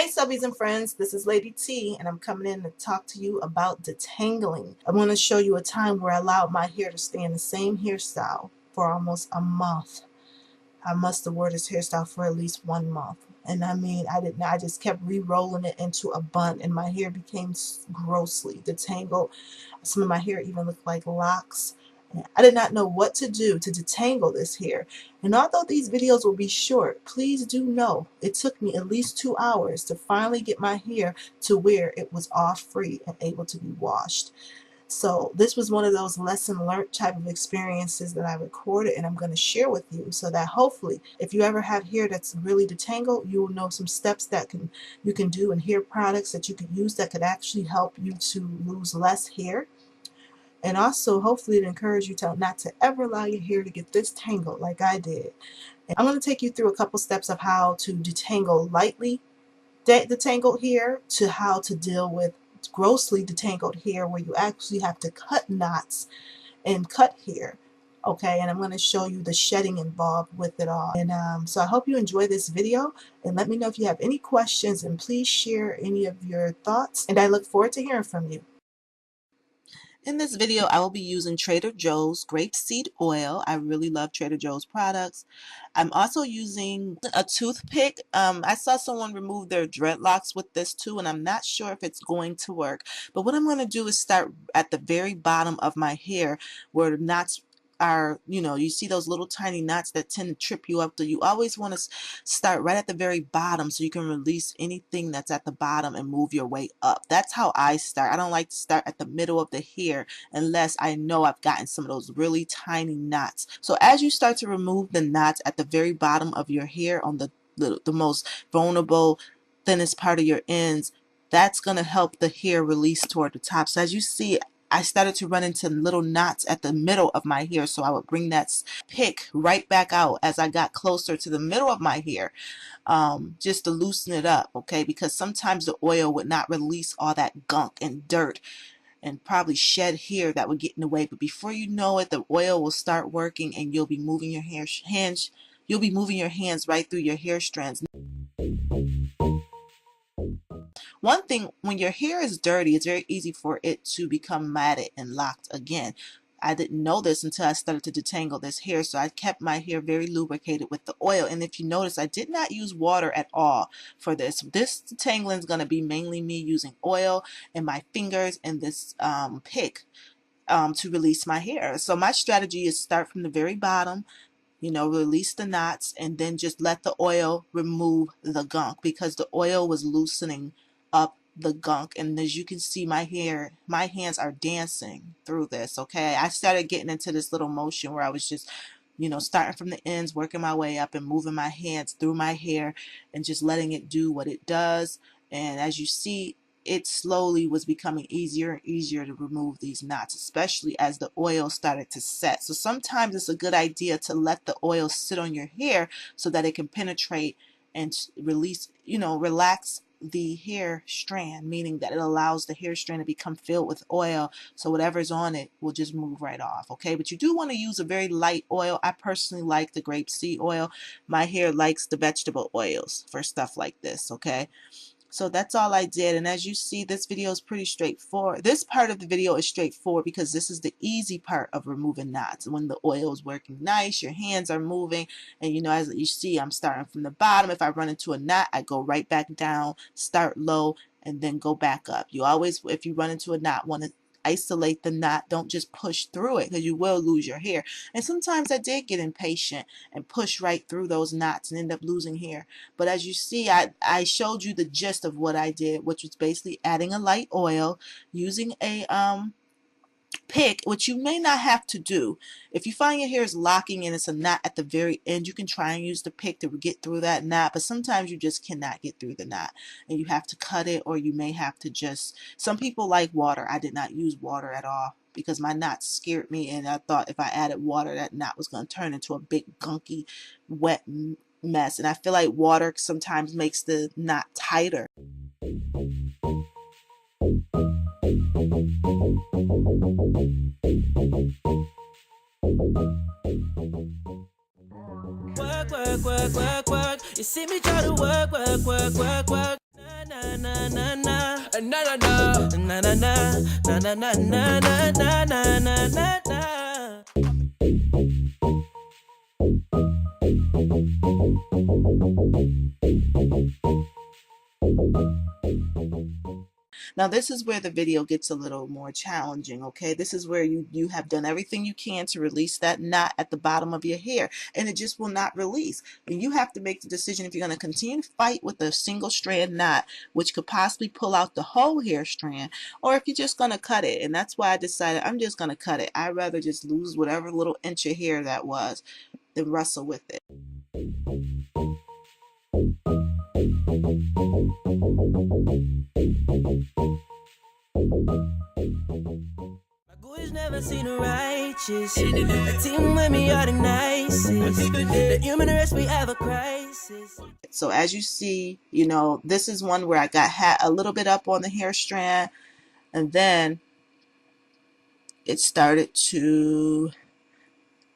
subbies and friends, this is Lady T, and I'm coming in to talk to you about detangling. I'm going to show you a time where I allowed my hair to stay in the same hairstyle for almost a month. I must have wore this hairstyle for at least 1 month. And I mean, I just kept re-rolling it into a bun, and my hair became grossly detangled. Some of my hair even looked like locks. I did not know what to do to detangle this hair. And although these videos will be short, please do know it took me at least 2 hours to finally get my hair to where it was all free and able to be washed. So this was one of those lesson learned type of experiences that I recorded, and I'm going to share with you so that hopefully if you ever have hair that's really detangled, you will know some steps that you can do, and hair products that you could use that could actually help you to lose less hair. And also, hopefully, it encourages you to not to ever allow your hair to get this tangled like I did. And I'm going to take you through a couple steps of how to detangle lightly detangled hair to how to deal with grossly detangled hair where you actually have to cut knots and cut hair. Okay, and I'm going to show you the shedding involved with it all. And so I hope you enjoy this video, and let me know if you have any questions, and please share any of your thoughts, and I look forward to hearing from you. In this video, I will be using Trader Joe's grapeseed oil. I really love Trader Joe's products. I'm also using a toothpick. I saw someone remove their dreadlocks with this too, and I'm not sure if it's going to work. But what I'm going to do is start at the very bottom of my hair where the knots are, you see those little tiny knots that tend to trip you up. So you always want to start right at the very bottom so you can release anything that's at the bottom and move your way up. That's how I start. I don't like to start at the middle of the hair unless I know I've gotten some of those really tiny knots. So as you start to remove the knots at the very bottom of your hair on the most vulnerable, thinnest part of your ends, that's going to help the hair release toward the top. So as you see, I started to run into little knots at the middle of my hair, so I would bring that pick right back out as I got closer to the middle of my hair, just to loosen it up, okay? Because sometimes the oil would not release all that gunk and dirt and probably shed hair that would get in the way. But before you know it, the oil will start working, and you'll be moving your hands. You'll be moving your hands right through your hair strands. One thing, when your hair is dirty, it's very easy for it to become matted and locked again. I didn't know this until I started to detangle this hair, so I kept my hair very lubricated with the oil. And if you notice, I did not use water at all for this. This detangling is going to be mainly me using oil and my fingers and this pick to release my hair. So my strategy is start from the very bottom, release the knots, and then just let the oil remove the gunk, because the oil was loosening up the gunk. And as you can see, my hands are dancing through this. Okay, I started getting into this little motion where I was just starting from the ends, working my way up and moving my hands through my hair and just letting it do what it does. And as you see, it slowly was becoming easier and easier to remove these knots, especially as the oil started to set. So sometimes it's a good idea to let the oil sit on your hair so that it can penetrate and release, relax the hair strand, meaning that it allows the hair strand to become filled with oil, so whatever's on it will just move right off. Okay, but you do want to use a very light oil. I personally like the grapeseed oil. My hair likes the vegetable oils for stuff like this. Okay, so that's all I did. And as you see, this video is pretty straightforward. This part of the video is straightforward because this is the easy part of removing knots. When the oil is working nice, your hands are moving, and as you see, I'm starting from the bottom. If I run into a knot, I go right back down, start low, and then go back up. You always, if you run into a knot, want to isolate the knot. Don't just push through it, because you will lose your hair. And sometimes I did get impatient and push right through those knots and end up losing hair. But as you see, I showed you the gist of what I did, which was basically adding a light oil, using a pick, which you may not have to do. If you find your hair is locking and it's a knot at the very end, you can try and use the pick to get through that knot, but sometimes you just cannot get through the knot and you have to cut it, or you may have to just, some people like water. I did not use water at all because my knots scared me, and I thought if I added water, that knot was going to turn into a big gunky wet mess, and I feel like water sometimes makes the knot tighter. Work, work, work, work, work. You see me try to work, work, work, work, work. Now this is where the video gets a little more challenging, okay? This is where you have done everything you can to release that knot at the bottom of your hair, and it just will not release. And you have to make the decision if you're going to continue to fight with a single strand knot, which could possibly pull out the whole hair strand, or if you're just going to cut it. And that's why I decided I'm just going to cut it. I'd rather just lose whatever little inch of hair that was than wrestle with it. Never seen a righteous. A team with me are the nicest. The human race, we have a crisis. So as you see, you know, this is one where I got a little bit up on the hair strand, and then it started to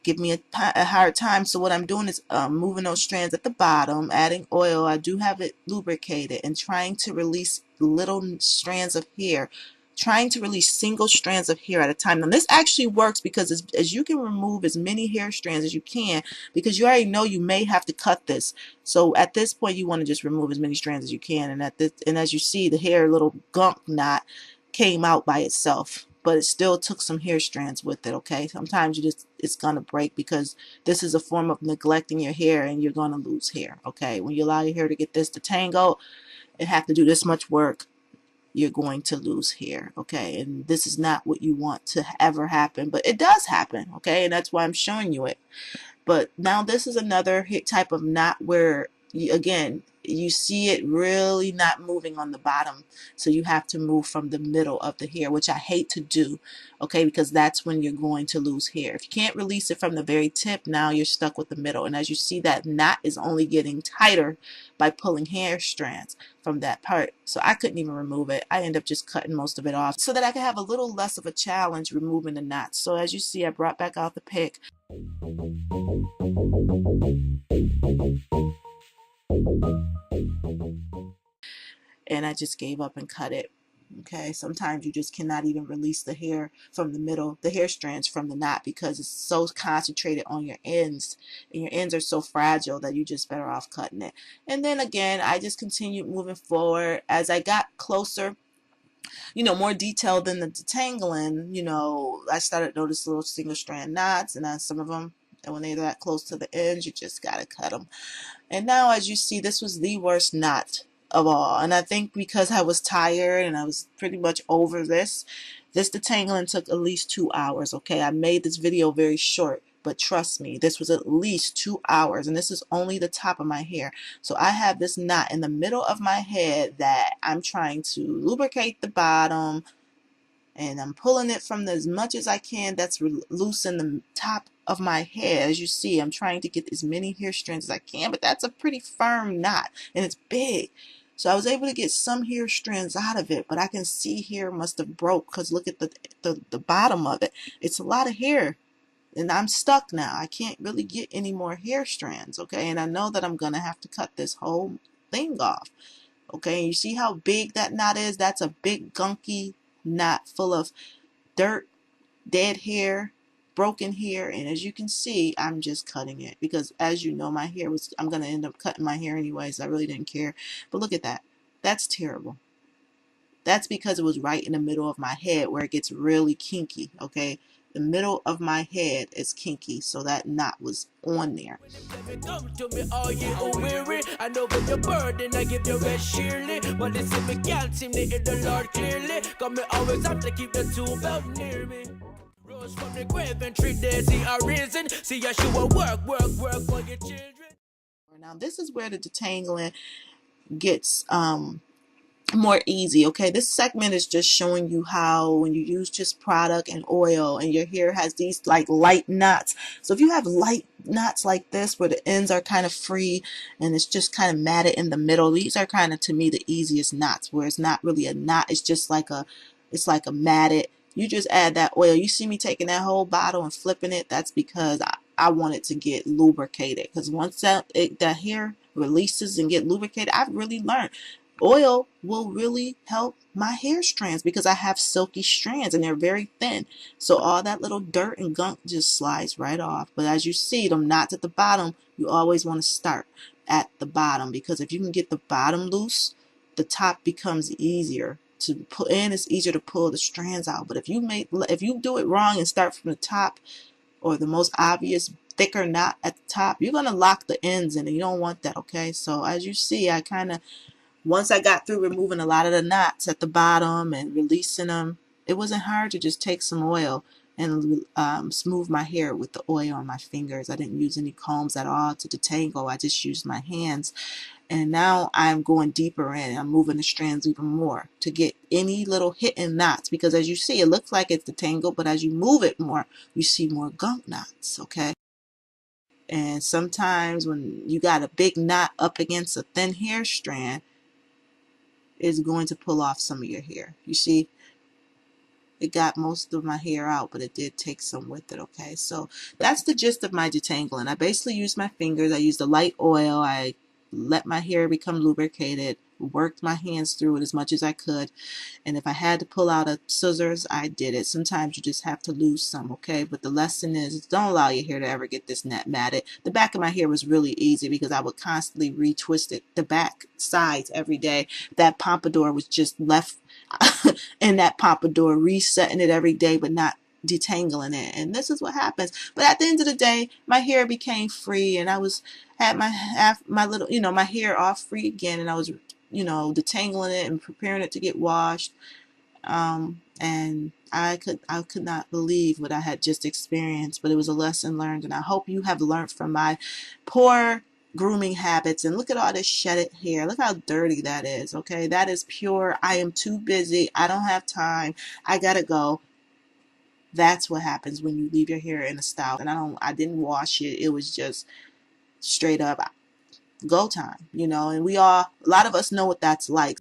give me a hard time. So what I'm doing is moving those strands at the bottom, adding oil. I do have it lubricated, and trying to release little strands of hair, trying to release single strands of hair at a time. Now this actually works because as you can remove as many hair strands as you can, because you already know you may have to cut this. So at this point you want to just remove as many strands as you can, and as you see, the hair little gunk knot came out by itself, but it still took some hair strands with it, okay? Sometimes it's gonna break because this is a form of neglecting your hair, and you're gonna lose hair, okay? When you allow your hair to get this detangled and have to do this much work, you're going to lose hair, okay? And this is not what you want to ever happen, but it does happen, okay? And that's why I'm showing you it. But now this is another type of knot where, again, you see it really not moving on the bottom. So you have to move from the middle of the hair, which I hate to do, okay, because that's when you're going to lose hair. If you can't release it from the very tip, now you're stuck with the middle. And as you see, that knot is only getting tighter by pulling hair strands from that part. So I couldn't even remove it. I ended up just cutting most of it off so that I could have a little less of a challenge removing the knots. So as you see, I brought back out the pick. And I just gave up and cut it. Okay, sometimes you just cannot even release the hair from the middle, the hair strands from the knot, because it's so concentrated on your ends, and your ends are so fragile that you're just better off cutting it. And then again, I just continued moving forward. As I got closer, you know, more detailed than the detangling, you know, I started noticing little single strand knots, and then some of them, and when they're that close to the ends, you just gotta cut them. And now, as you see, this was the worst knot of all. And I think because I was tired and I was pretty much over this detangling took at least 2 hours, okay? I made this video very short, but trust me, this was at least 2 hours, and this is only the top of my hair. So I have this knot in the middle of my head that I'm trying to lubricate the bottom, and I'm pulling it from as much as I can that's loose in the top of my head. As you see, I'm trying to get as many hair strands as I can, but that's a pretty firm knot, and it's big. So I was able to get some hair strands out of it, but I can see hair must have broke, because look at the bottom of it. It's a lot of hair, and I'm stuck now. I can't really get any more hair strands, okay? And I know that I'm gonna have to cut this whole thing off, okay? And you see how big that knot is? That's a big gunky knot full of dirt, dead hair, broken hair. And as you can see, I'm just cutting it because, as you know, my hair was, I'm gonna end up cutting my hair anyways. I really didn't care. But look at that. That's terrible. That's because it was right in the middle of my head where it gets really kinky, okay? The middle of my head is kinky, so that knot was on there. Come to me, all ye who weary. I know when you're burdened, I give you rest surely. But listen, me can't seem to hear the Lord clearly. Cause me always have to keep the tool belt near me. Rose from the grave and 3 days he are risen. See ya, she will work for your children. Now this is where the detangling gets more easy, okay? This segment is just showing you how when you use just product and oil and your hair has these like light knots. So if you have light knots like this where the ends are kind of free and it's just kind of matted in the middle, these are kind of, to me, the easiest knots, where it's not really a knot, it's just like it's like a matted. You just add that oil. You see me taking that whole bottle and flipping it, that's because I want it to get lubricated, because once that hair releases and get lubricated, I've really learned Oil will really help my hair strands because I have silky strands and they're very thin. So all that little dirt and gunk just slides right off. But as you see, them knots at the bottom, you always want to start at the bottom, because if you can get the bottom loose, the top becomes easier to put in. It's easier to pull the strands out. But if you do it wrong and start from the top, or the most obvious thicker knot at the top, you're going to lock the ends in, and you don't want that. Okay, so as you see, I kind of, once I got through removing a lot of the knots at the bottom and releasing them, it wasn't hard to just take some oil and smooth my hair with the oil on my fingers. I didn't use any combs at all to detangle. I just used my hands. And now I'm going deeper in. I'm moving the strands even more to get any little hidden knots, because as you see, it looks like it's detangled, but as you move it more, you see more gunk knots, okay? And sometimes when you got a big knot up against a thin hair strand, is going to pull off some of your hair. You see, it got most of my hair out, but it did take some with it. Okay, so that's the gist of my detangling. I basically used my fingers. I used a light oil. I let my hair become lubricated, worked my hands through it as much as I could, and if I had to pull out a scissors, I did it. Sometimes you just have to lose some, okay? But the lesson is, don't allow your hair to ever get this net matted. The back of my hair was really easy because I would constantly retwist it, the back sides every day. That pompadour was just left in that pompadour, resetting it every day, but not detangling it. And this is what happens. But at the end of the day, my hair became free, and I had my little, my hair off free again, and I was, detangling it and preparing it to get washed. And I could not believe what I had just experienced, but it was a lesson learned, and I hope you have learned from my poor grooming habits. And look at all this shedded hair. Look how dirty that is. Okay, that is pure I am too busy, I don't have time, I gotta go. That's what happens when you leave your hair in a style. And I didn't wash it. It was just straight up go time, and a lot of us know what that's like.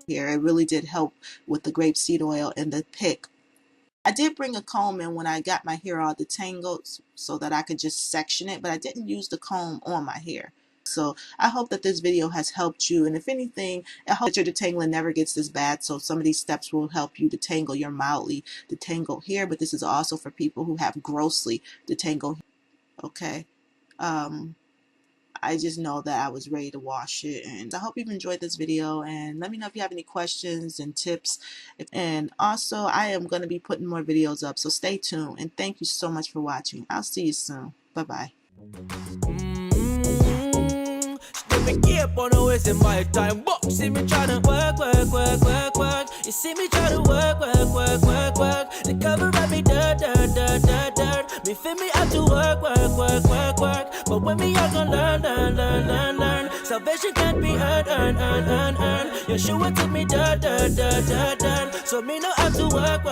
Here, it really did help with the grapeseed oil and the pick. I did bring a comb in when I got my hair all detangled so that I could just section it, but I didn't use the comb on my hair. So I hope that this video has helped you, and if anything, I hope that your detangling never gets this bad. So some of these steps will help you detangle your mildly detangled hair, but this is also for people who have grossly detangled hair. Okay. I just know that I was ready to wash it, and I hope you've enjoyed this video, and let me know if you have any questions and tips. And also, I am going to be putting more videos up, so stay tuned, and thank you so much for watching. I'll see you soon. Bye-bye. Me keep on wasting my time, but see me tryna work. You see me tryna work. The cover at me dirt. Me feel me have to work. But when me I gonna learn. Salvation can't be earned. You sure took me dirt. So me no have to work.